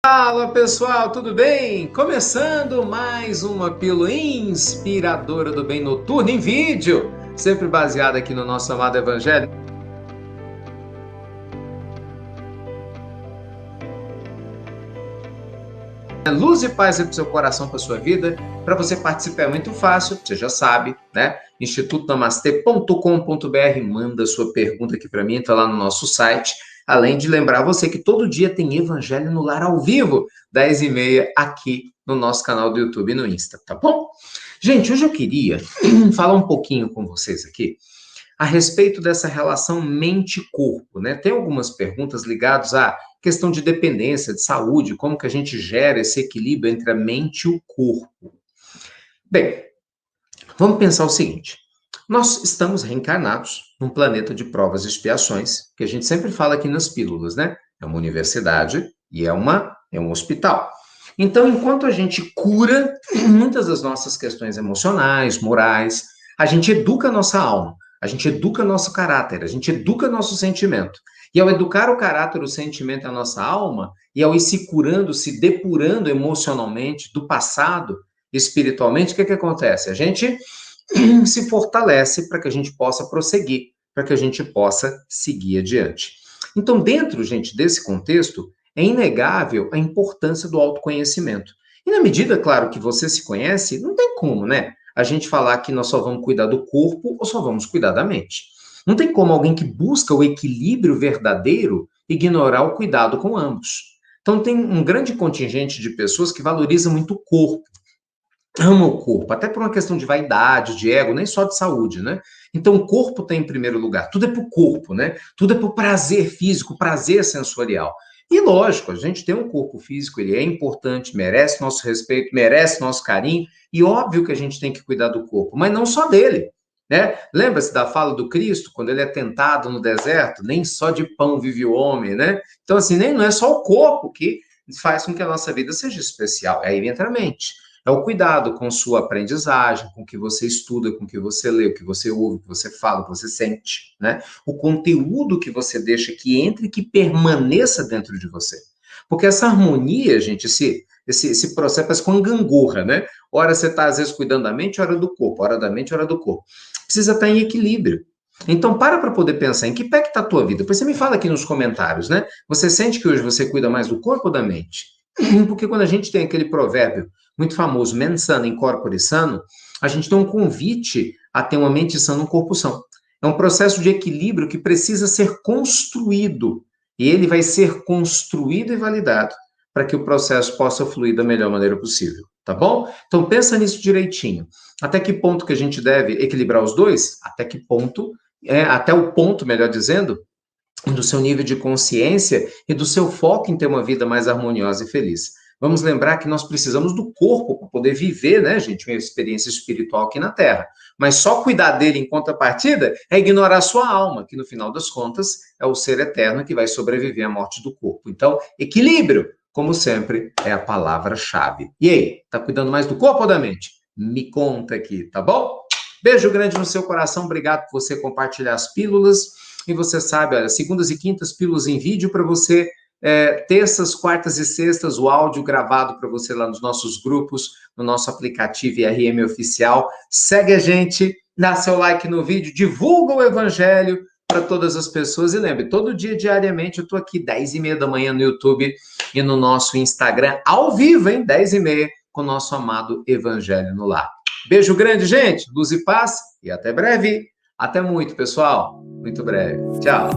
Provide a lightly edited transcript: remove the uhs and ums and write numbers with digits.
Fala pessoal, tudo bem? Começando mais uma pílula inspiradora do bem noturno em vídeo, sempre baseada aqui no nosso amado Evangelho. Luz e paz para o seu coração, para a sua vida. Para você participar é muito fácil, você já sabe, né? institutonamastê.com.br, manda sua pergunta aqui para mim, entra lá no nosso site. Além de lembrar você que todo dia tem Evangelho no Lar ao vivo, 10h30, aqui no nosso canal do YouTube e no Insta, tá bom? Gente, hoje eu queria falar um pouquinho com vocês aqui a respeito dessa relação mente-corpo, né? Tem algumas perguntas ligadas à questão de dependência, de saúde, como que a gente gera esse equilíbrio entre a mente e o corpo. Bem, vamos pensar o seguinte: nós estamos reencarnados num planeta de provas e expiações, que a gente sempre fala aqui nas pílulas, né? É uma universidade e é um hospital. Então, enquanto a gente cura muitas das nossas questões emocionais, morais, a gente educa a nossa alma, a gente educa nosso caráter, a gente educa nosso sentimento. E ao educar o caráter, o sentimento e a nossa alma, e ao ir se curando, se depurando emocionalmente do passado, espiritualmente, o que acontece? A gente se fortalece para que a gente possa prosseguir, para que a gente possa seguir adiante. Então, dentro, gente, desse contexto, é inegável a importância do autoconhecimento. E na medida, claro, que você se conhece, não tem como, né? A gente falar que nós só vamos cuidar do corpo ou só vamos cuidar da mente. Não tem como alguém que busca o equilíbrio verdadeiro ignorar o cuidado com ambos. Então, tem um grande contingente de pessoas que valoriza muito o corpo, ama o corpo, até por uma questão de vaidade, de ego, nem só de saúde, né? Então, o corpo tem em primeiro lugar, tudo é pro corpo, né? Tudo é pro prazer físico, prazer sensorial. E lógico, a gente tem um corpo físico, ele é importante, merece nosso respeito, merece nosso carinho, e óbvio que a gente tem que cuidar do corpo, mas não só dele, né? Lembra-se da fala do Cristo, quando ele é tentado no deserto? Nem só de pão vive o homem, né? Então, assim, nem não é só o corpo que faz com que a nossa vida seja especial, aí entra a mente. É o cuidado com sua aprendizagem, com o que você estuda, com o que você lê, o que você ouve, o que você fala, o que você sente, né? O conteúdo que você deixa que entre e que permaneça dentro de você. Porque essa harmonia, gente, esse processo parece com uma gangorra, né? Ora você está, às vezes, cuidando da mente, hora do corpo, hora da mente, hora do corpo. Precisa estar em equilíbrio. Então, para poder pensar em que pé que está a tua vida. Depois você me fala aqui nos comentários, né? Você sente que hoje você cuida mais do corpo ou da mente? Porque quando a gente tem aquele provérbio muito famoso, mens sana in corpore sano, a gente tem um convite a ter uma mente sã, um corpo são. É um processo de equilíbrio que precisa ser construído. E ele vai ser construído e validado para que o processo possa fluir da melhor maneira possível, tá bom? Então pensa nisso direitinho. Até que ponto que a gente deve equilibrar os dois? Até que ponto, até o ponto, melhor dizendo, do seu nível de consciência e do seu foco em ter uma vida mais harmoniosa e feliz. Vamos lembrar que nós precisamos do corpo para poder viver, né, gente, uma experiência espiritual aqui na Terra. Mas só cuidar dele em contrapartida é ignorar a sua alma, que no final das contas é o ser eterno que vai sobreviver à morte do corpo. Então, equilíbrio, como sempre, é a palavra-chave. E aí, tá cuidando mais do corpo ou da mente? Me conta aqui, tá bom? Beijo grande no seu coração, obrigado por você compartilhar as pílulas. E você sabe, olha, segundas e quintas, pílulas em vídeo para você, terças, quartas e sextas, o áudio gravado para você lá nos nossos grupos, no nosso aplicativo IRM Oficial. Segue a gente, dá seu like no vídeo, divulga o Evangelho para todas as pessoas. E lembre, todo dia, diariamente, eu estou aqui 10h30 da manhã no YouTube e no nosso Instagram, ao vivo, hein? 10h30, com o nosso amado Evangelho no Lar. Beijo grande, gente. Luz e paz e até breve. Até muito, pessoal. Muito breve. Tchau.